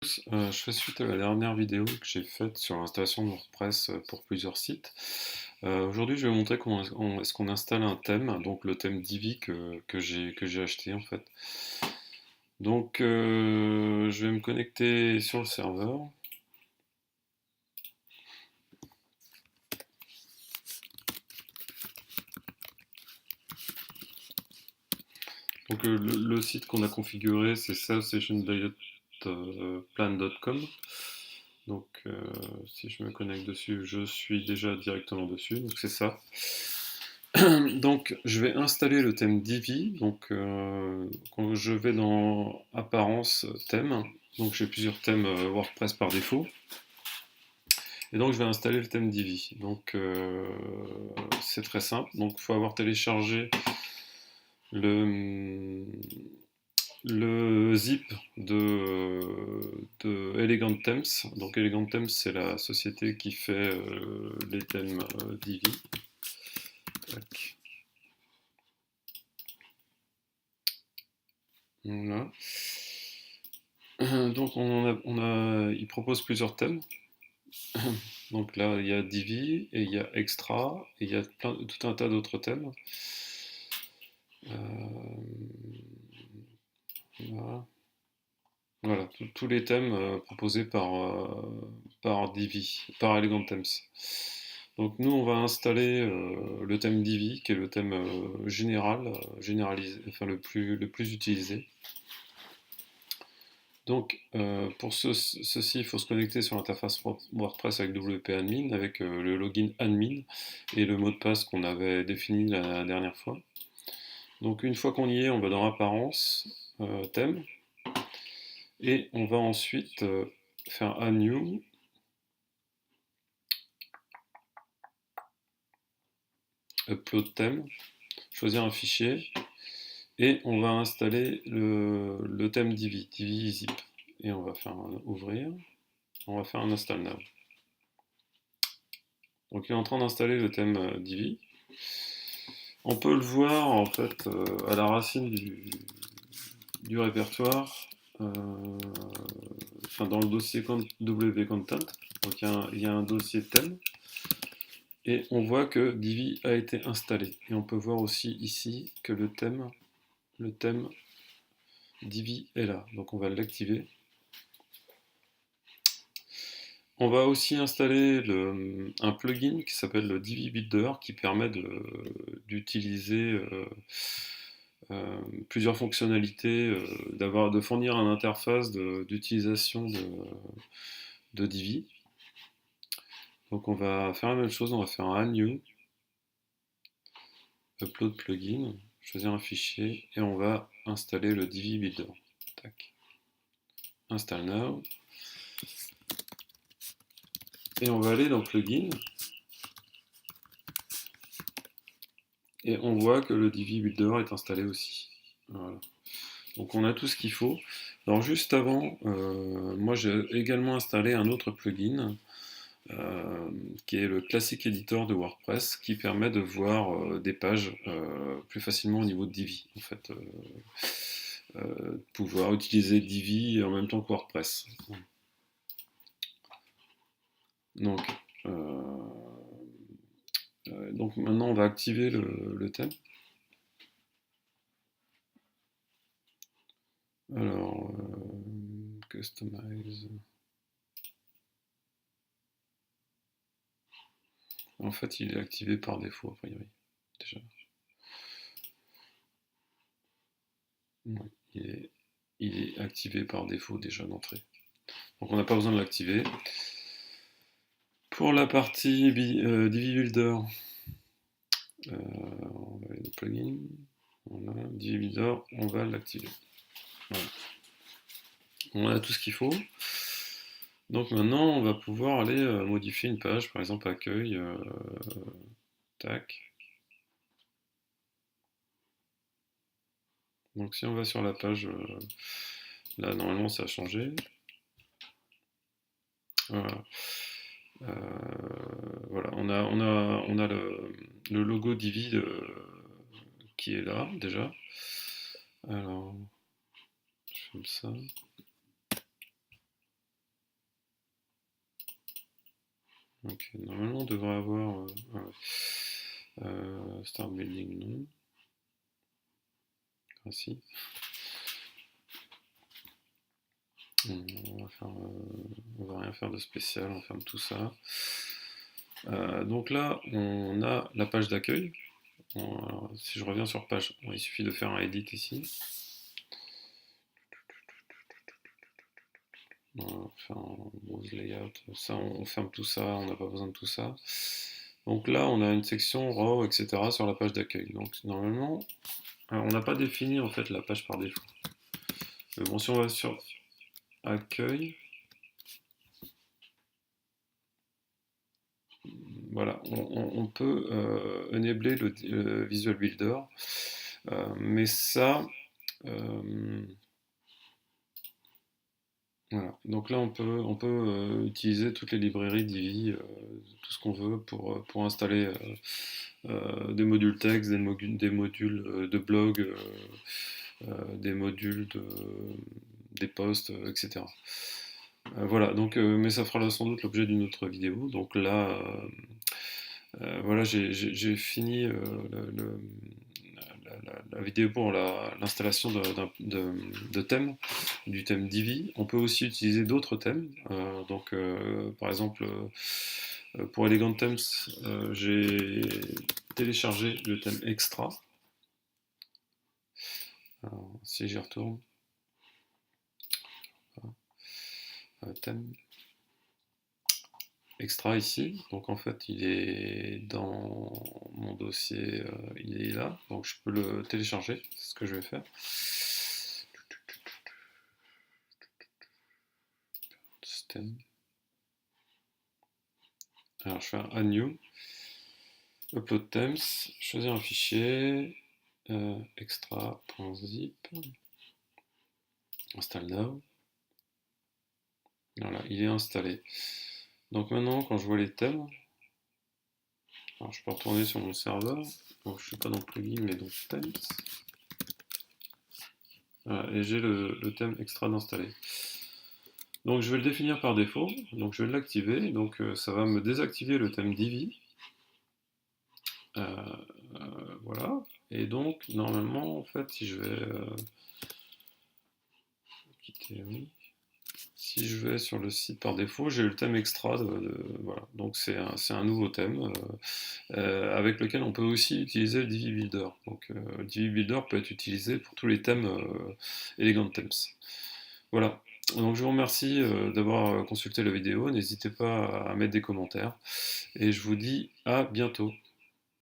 Je fais suite à la dernière vidéo que j'ai faite sur l'installation de WordPress pour plusieurs sites. Aujourd'hui, je vais vous montrer comment est-ce qu'on installe un thème, donc le thème Divi que j'ai acheté en fait. Donc, je vais me connecter sur le serveur. Donc, le site qu'on a configuré, c'est savestationdietplan.com. Donc, si je me connecte dessus, je suis déjà directement dessus. Donc, c'est ça. Donc, je vais installer le thème Divi. Donc, quand je vais dans Apparence, thème. Donc, j'ai plusieurs thèmes WordPress par défaut. Et donc, je vais installer le thème Divi. Donc, c'est très simple. Donc, il faut avoir téléchargé le, le zip de Elegant Themes. Donc, Elegant Themes, c'est la société qui fait les thèmes Divi. Tac. Voilà. Donc il propose plusieurs thèmes. Donc là, il y a Divi et il y a Extra et il y a tout un tas d'autres thèmes. Voilà, voilà tous les thèmes proposés par Divi, par Elegant Themes. Donc nous, on va installer le thème Divi, qui est le thème général, généralisé, enfin le plus utilisé. Donc, pour ceci, il faut se connecter sur l'interface WordPress avec WP Admin, avec le login admin et le mot de passe qu'on avait défini la dernière fois. Donc, une fois qu'on y est, on va dans Apparence, thème, et on va ensuite faire Add New, Upload thème, choisir un fichier, et on va installer le thème Divi zip. Et on va faire un ouvrir, on va faire un install now. Donc il est en train d'installer le thème Divi. On peut le voir en fait à la racine du répertoire, enfin dans le dossier wcontent. Donc il y a un dossier thème et on voit que Divi a été installé. Et on peut voir aussi ici que le thème Divi est là. Donc on va l'activer. On va aussi installer un plugin qui s'appelle le Divi Builder qui permet d'utiliser plusieurs fonctionnalités, de fournir une interface d'utilisation de Divi. Donc on va faire la même chose, on va faire un Add New, Upload Plugin, choisir un fichier et on va installer le Divi Builder. Tac. Install Now. Et on va aller dans Plugin. Et on voit que le Divi Builder est installé aussi. Voilà. Donc on a tout ce qu'il faut. Alors juste avant, moi j'ai également installé un autre plugin qui est le Classic Editor de WordPress qui permet de voir des pages plus facilement au niveau de Divi. En fait, pouvoir utiliser Divi en même temps que WordPress. Donc, donc maintenant on va activer le thème. Alors, customize. En fait, il est activé par défaut, a priori, déjà. Ouais, il est activé par défaut déjà d'entrée. Donc on n'a pas besoin de l'activer. Pour la partie Divi Builder, on va aller dans Plugin. Voilà, Divi Builder, on va l'activer. Voilà. On a tout ce qu'il faut. Donc maintenant, on va pouvoir aller modifier une page, par exemple accueil. Tac. Donc si on va sur la page, là normalement ça a changé. Voilà. Voilà, on a le logo Divi qui est là déjà. Alors, je fais comme ça. Ok, normalement on devrait avoir Start Building, non. Ah si. On va rien faire de spécial, on ferme tout ça. Donc là, on a la page d'accueil. Si je reviens sur page, il suffit de faire un edit ici. On va faire un browse layout. Ça, on ferme tout ça, on n'a pas besoin de tout ça. Donc là, on a une section raw, etc. sur la page d'accueil. Donc normalement, on n'a pas défini en fait la page par défaut. Mais bon, si on va sur accueil, voilà, on peut enabler le Visual Builder, mais ça, voilà. Donc là, utiliser toutes les librairies Divi, tout ce qu'on veut pour installer des modules texte, des modules de blog, des modules des posts, etc. Voilà, donc, mais ça fera sans doute l'objet d'une autre vidéo. Donc là, voilà, j'ai fini la vidéo pour l'installation de thèmes, du thème Divi. On peut aussi utiliser d'autres thèmes. Donc, par exemple, pour Elegant Themes, j'ai téléchargé le thème Extra. Alors, si j'y retourne, thème Extra ici. Donc en fait, il est dans mon dossier, il est là. Donc je peux le télécharger. C'est ce que je vais faire. System. Alors je fais un add new, upload themes, choisir un fichier, extra.zip, install now. Voilà, il est installé. Donc maintenant, quand je vois les thèmes, alors je peux retourner sur mon serveur. Donc je ne suis pas dans plugin, mais donc themes. Voilà, et j'ai le thème extra d'installer. Donc je vais le définir par défaut, donc je vais l'activer, donc ça va me désactiver le thème Divi. Voilà, et donc normalement en fait si je vais quitter, oui. Si je vais sur le site par défaut, j'ai le thème extra, voilà. Donc c'est un nouveau thème avec lequel on peut aussi utiliser le Divi Builder. Donc le Divi Builder peut être utilisé pour tous les thèmes Elegant Themes. Voilà. Donc je vous remercie d'avoir consulté la vidéo, n'hésitez pas à mettre des commentaires et je vous dis à bientôt.